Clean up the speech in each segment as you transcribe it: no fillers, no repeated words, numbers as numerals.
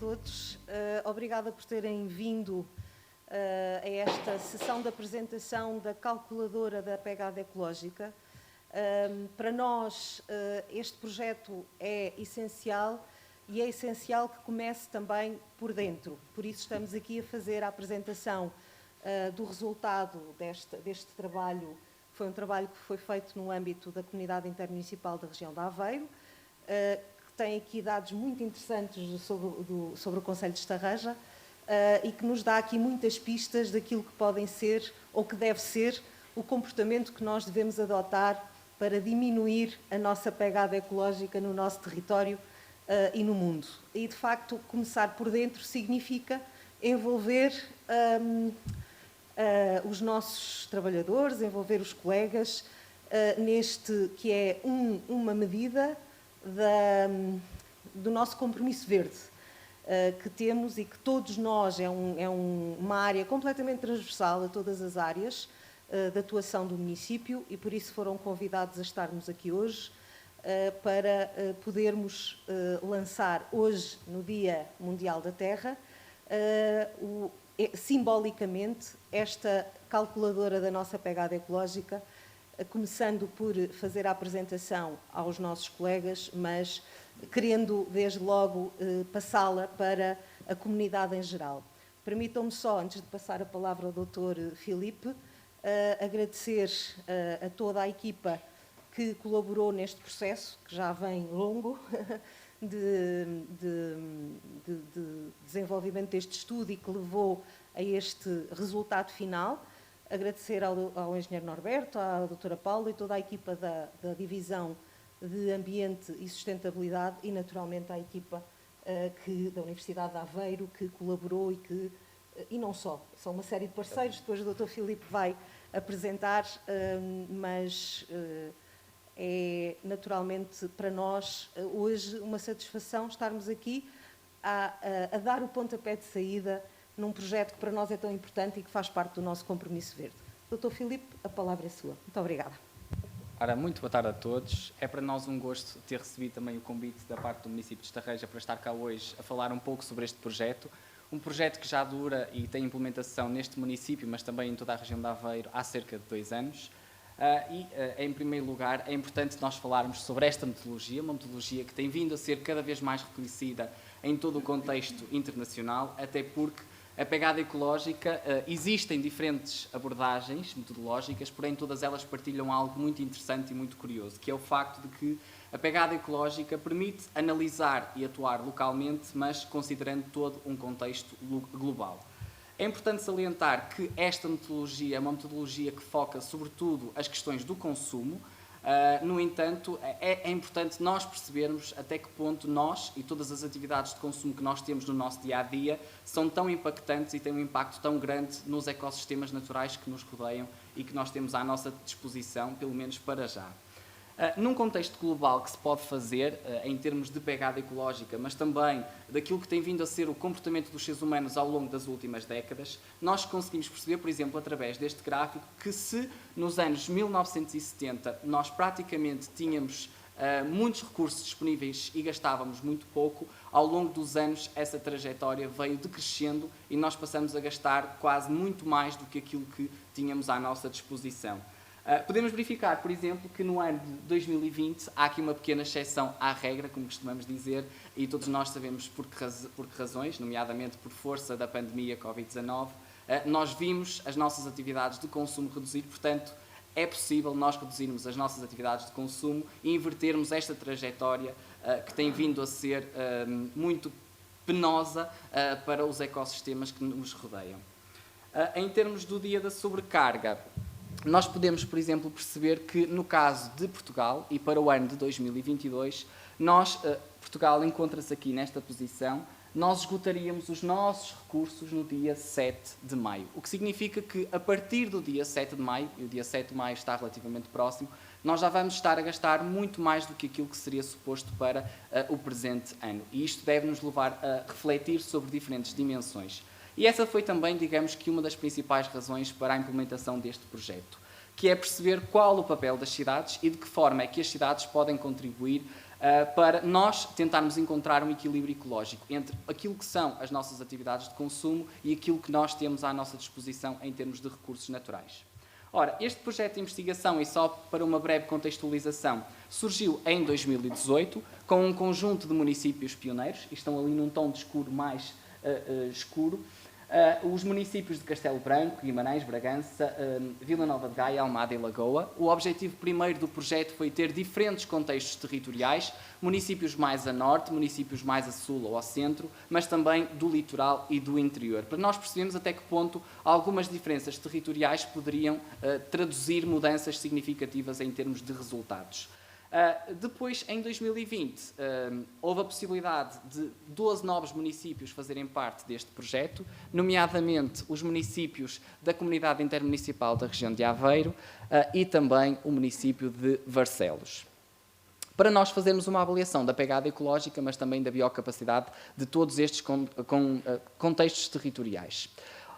todos. Obrigada por terem vindo a esta sessão de apresentação da calculadora da pegada ecológica. Para nós, este projeto é essencial e é essencial que comece também por dentro. Por isso estamos aqui a fazer a apresentação do resultado deste trabalho. Foi um trabalho que foi feito no âmbito da Comunidade Intermunicipal da região de Aveiro, que tem aqui dados muito interessantes sobre o Concelho de Estarreja e que nos dá aqui muitas pistas daquilo que podem ser ou que deve ser o comportamento que nós devemos adotar para diminuir a nossa pegada ecológica no nosso território e no mundo. E, de facto, começar por dentro significa envolver os nossos trabalhadores, envolver os colegas neste que é uma medida do nosso compromisso verde que temos e que todos nós, uma área completamente transversal a todas as áreas de atuação do município e por isso foram convidados a estarmos aqui hoje para podermos lançar hoje, no Dia Mundial da Terra, simbolicamente esta calculadora da nossa pegada ecológica, começando por fazer a apresentação aos nossos colegas, mas querendo desde logo passá-la para a comunidade em geral. Permitam-me só, antes de passar a palavra ao Dr. Filipe, agradecer a toda a equipa que colaborou neste processo, que já vem longo, de desenvolvimento deste estudo e que levou a este resultado final. Agradecer ao engenheiro Norberto, à doutora Paula e toda a equipa da Divisão de Ambiente e Sustentabilidade e, naturalmente, à equipa da Universidade de Aveiro que colaborou e não só. São uma série de parceiros, depois o Dr. Filipe vai apresentar, mas é naturalmente para nós hoje uma satisfação estarmos aqui a dar o pontapé de saída num projeto que para nós é tão importante e que faz parte do nosso compromisso verde. Dr. Filipe, a palavra é sua. Muito obrigada. Ora, muito boa tarde a todos. É para nós um gosto ter recebido também o convite da parte do município de Estarreja para estar cá hoje a falar um pouco sobre este projeto. Um projeto que já dura e tem implementação neste município, mas também em toda a região de Aveiro, há cerca de 2 anos. Em primeiro lugar, é importante nós falarmos sobre esta metodologia, uma metodologia que tem vindo a ser cada vez mais reconhecida em todo o contexto internacional, até porque a pegada ecológica, existem diferentes abordagens metodológicas, porém todas elas partilham algo muito interessante e muito curioso, que é o facto de que a pegada ecológica permite analisar e atuar localmente, mas considerando todo um contexto global. É importante salientar que esta metodologia é uma metodologia que foca sobretudo as questões do consumo. No entanto, é importante nós percebermos até que ponto nós e todas as atividades de consumo que nós temos no nosso dia-a-dia são tão impactantes e têm um impacto tão grande nos ecossistemas naturais que nos rodeiam e que nós temos à nossa disposição, pelo menos para já. Num contexto global que se pode fazer, em termos de pegada ecológica, mas também daquilo que tem vindo a ser o comportamento dos seres humanos ao longo das últimas décadas, nós conseguimos perceber, por exemplo, através deste gráfico, que se nos anos 1970 nós praticamente tínhamos muitos recursos disponíveis e gastávamos muito pouco, ao longo dos anos essa trajetória veio decrescendo e nós passamos a gastar quase muito mais do que aquilo que tínhamos à nossa disposição. Podemos verificar, por exemplo, que no ano de 2020 há aqui uma pequena exceção à regra, como costumamos dizer, e todos nós sabemos por que razões, nomeadamente por força da pandemia Covid-19, nós vimos as nossas atividades de consumo reduzir, portanto, é possível nós reduzirmos as nossas atividades de consumo e invertermos esta trajetória que tem vindo a ser muito penosa para os ecossistemas que nos rodeiam. Em termos do dia da sobrecarga, nós podemos, por exemplo, perceber que no caso de Portugal e para o ano de 2022, Portugal encontra-se aqui nesta posição, nós esgotaríamos os nossos recursos no dia 7 de maio. O que significa que a partir do dia 7 de maio, e o dia 7 de maio está relativamente próximo, nós já vamos estar a gastar muito mais do que aquilo que seria suposto para o presente ano. E isto deve nos levar a refletir sobre diferentes dimensões. E essa foi também, digamos que, uma das principais razões para a implementação deste projeto, que é perceber qual o papel das cidades e de que forma é que as cidades podem contribuir para nós tentarmos encontrar um equilíbrio ecológico entre aquilo que são as nossas atividades de consumo e aquilo que nós temos à nossa disposição em termos de recursos naturais. Ora, este projeto de investigação, e só para uma breve contextualização, surgiu em 2018 com um conjunto de municípios pioneiros, e estão ali num tom de escuro mais escuro, os municípios de Castelo Branco, Guimarães, Bragança, Vila Nova de Gaia, Almada e Lagoa. O objetivo primeiro do projeto foi ter diferentes contextos territoriais, municípios mais a norte, municípios mais a sul ou ao centro, mas também do litoral e do interior, para nós percebermos até que ponto algumas diferenças territoriais poderiam traduzir mudanças significativas em termos de resultados. Depois, em 2020, houve a possibilidade de 12 novos municípios fazerem parte deste projeto, nomeadamente os municípios da Comunidade Intermunicipal da região de Aveiro e também o município de Varcelos. Para nós fazermos uma avaliação da pegada ecológica, mas também da biocapacidade de todos estes contextos territoriais.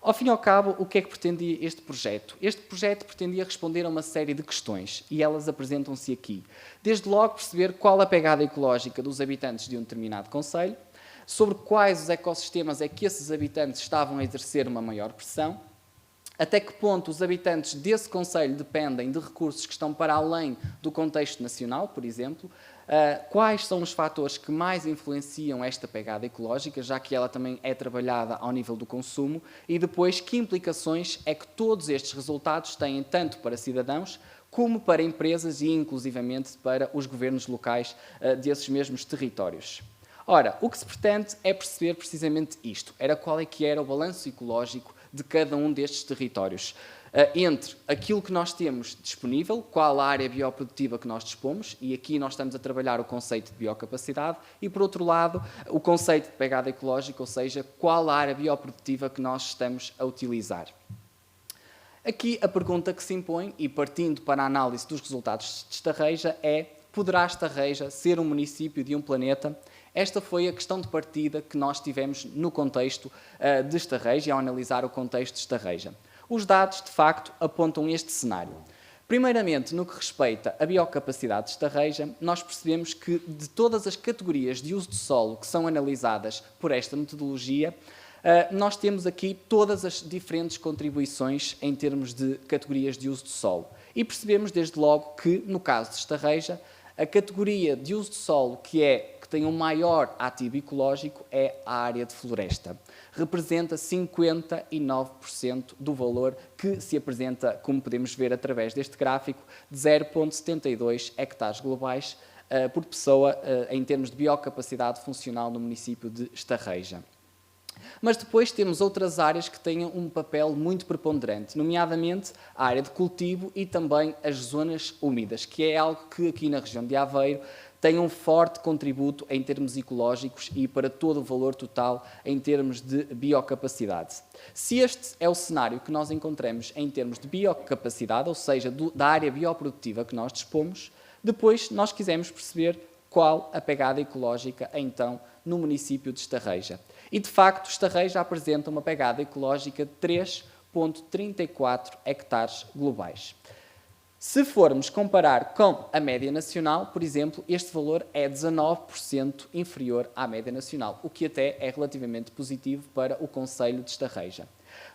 Ao fim e ao cabo, o que é que pretendia este projeto? Este projeto pretendia responder a uma série de questões e elas apresentam-se aqui. Desde logo perceber qual a pegada ecológica dos habitantes de um determinado concelho, sobre quais os ecossistemas é que esses habitantes estavam a exercer uma maior pressão, até que ponto os habitantes desse concelho dependem de recursos que estão para além do contexto nacional, por exemplo, quais são os fatores que mais influenciam esta pegada ecológica, já que ela também é trabalhada ao nível do consumo, e depois que implicações é que todos estes resultados têm tanto para cidadãos como para empresas e inclusivamente para os governos locais desses mesmos territórios. Ora, o que se pretende é perceber precisamente isto, qual é que era o balanço ecológico de cada um destes territórios, entre aquilo que nós temos disponível, qual a área bioprodutiva que nós dispomos, e aqui nós estamos a trabalhar o conceito de biocapacidade, e por outro lado, o conceito de pegada ecológica, ou seja, qual a área bioprodutiva que nós estamos a utilizar. Aqui a pergunta que se impõe, e partindo para a análise dos resultados de Estarreja, é: poderá Estarreja ser um município de um planeta? Esta foi a questão de partida que nós tivemos no contexto de Estarreja e ao analisar o contexto de Estarreja. Os dados, de facto, apontam este cenário. Primeiramente, no que respeita à biocapacidade de Estarreja, nós percebemos que de todas as categorias de uso de solo que são analisadas por esta metodologia, nós temos aqui todas as diferentes contribuições em termos de categorias de uso de solo. E percebemos desde logo que, no caso de Estarreja, a categoria de uso de solo que tem um maior ativo ecológico é a área de floresta. Representa 59% do valor que se apresenta, como podemos ver através deste gráfico, de 0,72 hectares globais por pessoa em termos de biocapacidade funcional no município de Estarreja. Mas depois temos outras áreas que têm um papel muito preponderante, nomeadamente a área de cultivo e também as zonas úmidas, que é algo que aqui na região de Aveiro tem um forte contributo em termos ecológicos e para todo o valor total em termos de biocapacidade. Se este é o cenário que nós encontramos em termos de biocapacidade, ou seja, da área bioprodutiva que nós dispomos, depois nós quisemos perceber qual a pegada ecológica, então, no município de Estarreja. E, de facto, Estarreja apresenta uma pegada ecológica de 3,34 hectares globais. Se formos comparar com a média nacional, por exemplo, este valor é 19% inferior à média nacional, o que até é relativamente positivo para o concelho de Estarreja.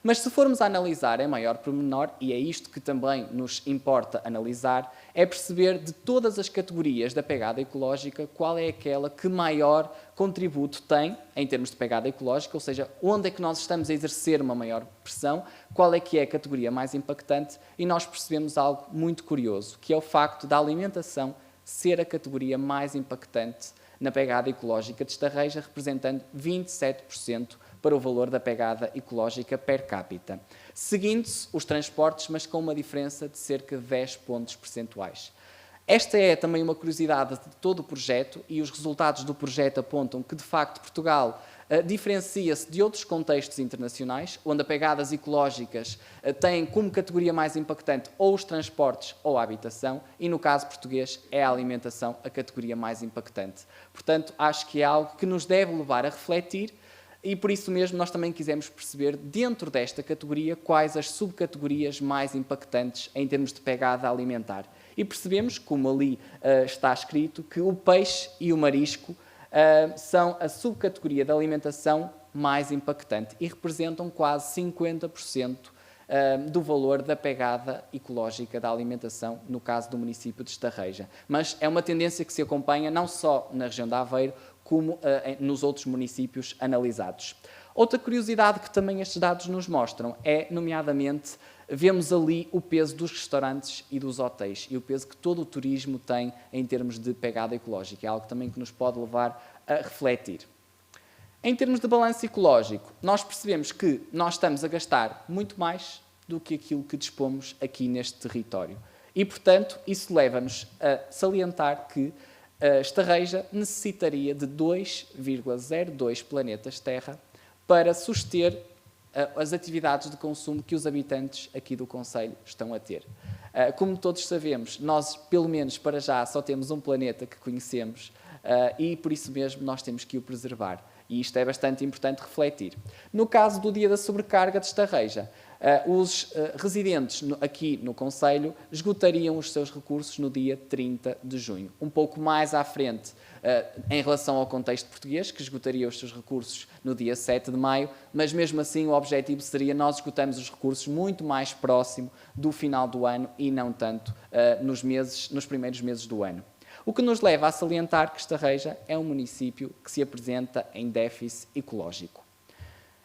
Mas se formos a analisar em maior pormenor, e é isto que também nos importa analisar, é perceber de todas as categorias da pegada ecológica qual é aquela que maior contributo tem em termos de pegada ecológica, ou seja, onde é que nós estamos a exercer uma maior pressão, qual é que é a categoria mais impactante, e nós percebemos algo muito curioso, que é o facto da alimentação ser a categoria mais impactante na pegada ecológica de Estarreja, representando 27% para o valor da pegada ecológica per capita. Seguindo-se os transportes, mas com uma diferença de cerca de 10 pontos percentuais. Esta é também uma curiosidade de todo o projeto e os resultados do projeto apontam que, de facto, Portugal diferencia-se de outros contextos internacionais, onde as pegadas ecológicas têm como categoria mais impactante ou os transportes ou a habitação, e no caso português é a alimentação a categoria mais impactante. Portanto, acho que é algo que nos deve levar a refletir e por isso mesmo nós também quisemos perceber, dentro desta categoria, quais as subcategorias mais impactantes em termos de pegada alimentar. E percebemos, como ali está escrito, que o peixe e o marisco são a subcategoria da alimentação mais impactante e representam quase 50% do valor da pegada ecológica da alimentação, no caso do município de Estarreja. Mas é uma tendência que se acompanha não só na região de Aveiro, como nos outros municípios analisados. Outra curiosidade que também estes dados nos mostram é, nomeadamente, vemos ali o peso dos restaurantes e dos hotéis e o peso que todo o turismo tem em termos de pegada ecológica. É algo também que nos pode levar a refletir. Em termos de balanço ecológico, nós percebemos que nós estamos a gastar muito mais do que aquilo que dispomos aqui neste território. E, portanto, isso leva-nos a salientar que Estarreja necessitaria de 2,02 planetas Terra para suster as atividades de consumo que os habitantes aqui do concelho estão a ter. Como todos sabemos, nós, pelo menos para já, só temos um planeta que conhecemos e, por isso mesmo, nós temos que o preservar. E isto é bastante importante refletir. No caso do dia da sobrecarga de Estarreja, os residentes aqui no concelho esgotariam os seus recursos no dia 30 de junho. Um pouco mais à frente, em relação ao contexto português, que esgotaria os seus recursos no dia 7 de maio, mas mesmo assim o objetivo seria nós esgotarmos os recursos muito mais próximo do final do ano e não tanto nos primeiros meses do ano. O que nos leva a salientar que Estarreja é um município que se apresenta em déficit ecológico.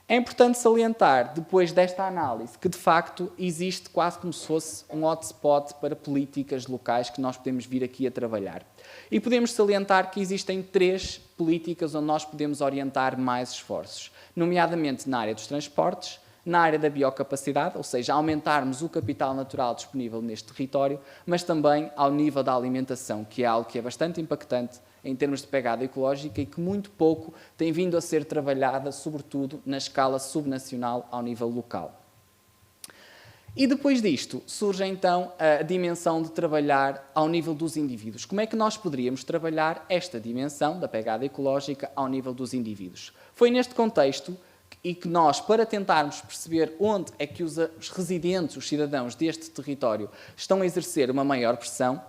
É importante salientar, depois desta análise, que de facto existe quase como se fosse um hotspot para políticas locais que nós podemos vir aqui a trabalhar. E podemos salientar que existem 3 políticas onde nós podemos orientar mais esforços, nomeadamente na área dos transportes, na área da biocapacidade, ou seja, aumentarmos o capital natural disponível neste território, mas também ao nível da alimentação, que é algo que é bastante impactante em termos de pegada ecológica e que muito pouco tem vindo a ser trabalhada, sobretudo na escala subnacional ao nível local. E depois disto surge então a dimensão de trabalhar ao nível dos indivíduos. Como é que nós poderíamos trabalhar esta dimensão da pegada ecológica ao nível dos indivíduos? Foi neste contexto e que nós, para tentarmos perceber onde é que os residentes, os cidadãos deste território, estão a exercer uma maior pressão,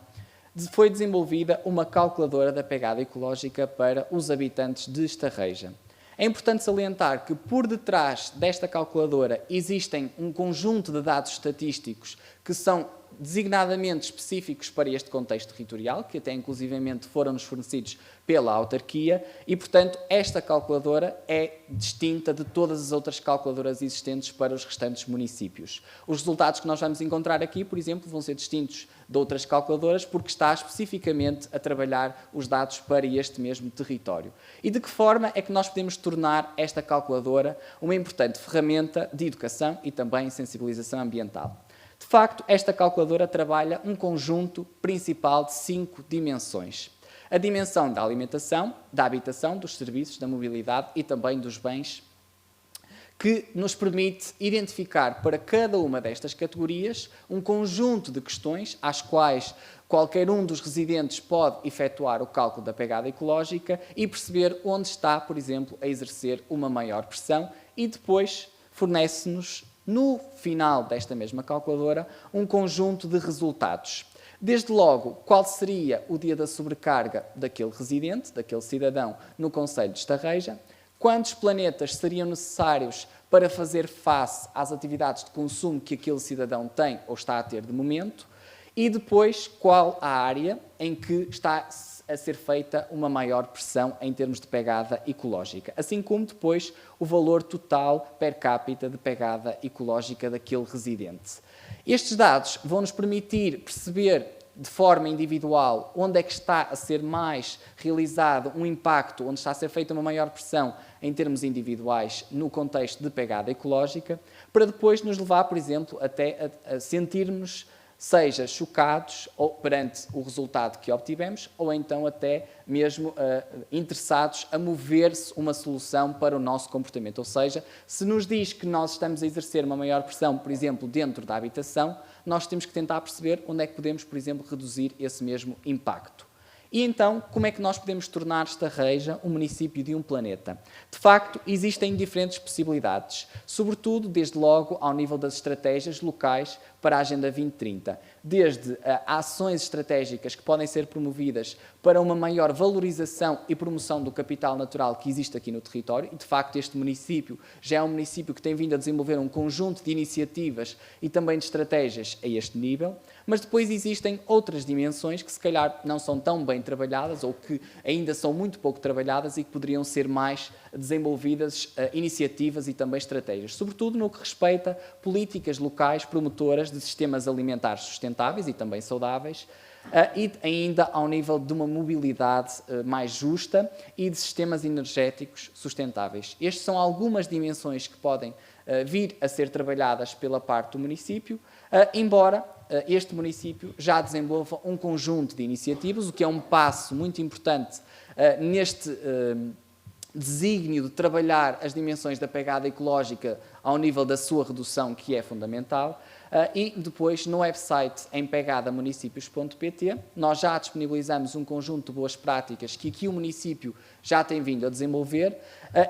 foi desenvolvida uma calculadora da pegada ecológica para os habitantes de Estarreja. É importante salientar que por detrás desta calculadora existem um conjunto de dados estatísticos que são designadamente específicos para este contexto territorial, que até inclusivamente foram-nos fornecidos pela autarquia e, portanto, esta calculadora é distinta de todas as outras calculadoras existentes para os restantes municípios. Os resultados que nós vamos encontrar aqui, por exemplo, vão ser distintos de outras calculadoras porque está especificamente a trabalhar os dados para este mesmo território. E de que forma é que nós podemos tornar esta calculadora uma importante ferramenta de educação e também sensibilização ambiental? De facto, esta calculadora trabalha um conjunto principal de 5 dimensões. A dimensão da alimentação, da habitação, dos serviços, da mobilidade e também dos bens, que nos permite identificar para cada uma destas categorias um conjunto de questões às quais qualquer um dos residentes pode efetuar o cálculo da pegada ecológica e perceber onde está, por exemplo, a exercer uma maior pressão e depois fornece-nos, no final desta mesma calculadora, um conjunto de resultados. Desde logo, qual seria o dia da sobrecarga daquele residente, daquele cidadão, no concelho de Estarreja, quantos planetas seriam necessários para fazer face às atividades de consumo que aquele cidadão tem ou está a ter de momento, e depois qual a área em que está a ser feita uma maior pressão em termos de pegada ecológica, assim como depois o valor total per capita de pegada ecológica daquele residente. Estes dados vão nos permitir perceber de forma individual onde é que está a ser mais realizado um impacto, onde está a ser feita uma maior pressão em termos individuais no contexto de pegada ecológica, para depois nos levar, por exemplo, até a sentirmos seja chocados ou perante o resultado que obtivemos, ou então até mesmo interessados a mover-se uma solução para o nosso comportamento. Ou seja, se nos diz que nós estamos a exercer uma maior pressão, por exemplo, dentro da habitação, nós temos que tentar perceber onde é que podemos, por exemplo, reduzir esse mesmo impacto. E então, como é que nós podemos tornar Estarreja um município de um planeta? De facto, existem diferentes possibilidades, sobretudo, desde logo, ao nível das estratégias locais para a Agenda 2030. Desde ações estratégicas que podem ser promovidas para uma maior valorização e promoção do capital natural que existe aqui no território, e de facto este município já é um município que tem vindo a desenvolver um conjunto de iniciativas e também de estratégias a este nível, mas depois existem outras dimensões que se calhar não são tão bem trabalhadas ou que ainda são muito pouco trabalhadas e que poderiam ser mais desenvolvidas iniciativas e também estratégias, sobretudo no que respeita a políticas locais promotoras de sistemas alimentares sustentáveis e também saudáveis, e ainda ao nível de uma mobilidade mais justa e de sistemas energéticos sustentáveis. Estas são algumas dimensões que podem vir a ser trabalhadas pela parte do município, embora este município já desenvolva um conjunto de iniciativas, o que é um passo muito importante neste desígnio de trabalhar as dimensões da pegada ecológica ao nível da sua redução, que é fundamental, e depois no website em pegadamunicípios.pt nós já disponibilizamos um conjunto de boas práticas que aqui o município já tem vindo a desenvolver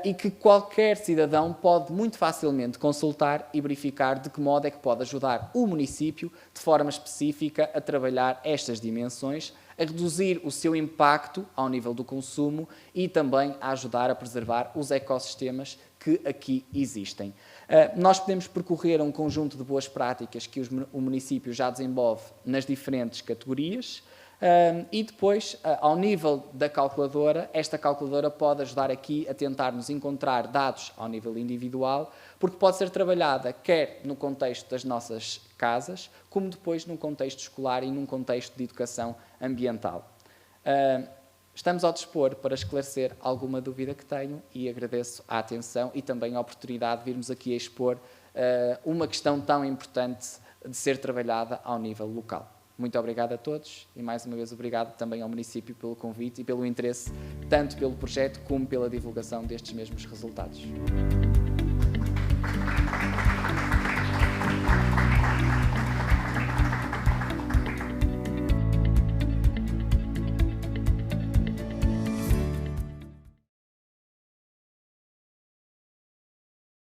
e que qualquer cidadão pode muito facilmente consultar e verificar de que modo é que pode ajudar o município de forma específica a trabalhar estas dimensões, a reduzir o seu impacto ao nível do consumo e também a ajudar a preservar os ecossistemas que aqui existem. Nós podemos percorrer um conjunto de boas práticas que o município já desenvolve nas diferentes categorias e depois, ao nível da calculadora, esta calculadora pode ajudar aqui a tentar-nos encontrar dados ao nível individual, porque pode ser trabalhada quer no contexto das nossas casas, como depois num contexto escolar e num contexto de educação ambiental. Estamos ao dispor para esclarecer alguma dúvida que tenham e agradeço a atenção e também a oportunidade de virmos aqui a expor uma questão tão importante de ser trabalhada ao nível local. Muito obrigado a todos e, mais uma vez, obrigado também ao município pelo convite e pelo interesse, tanto pelo projeto como pela divulgação destes mesmos resultados.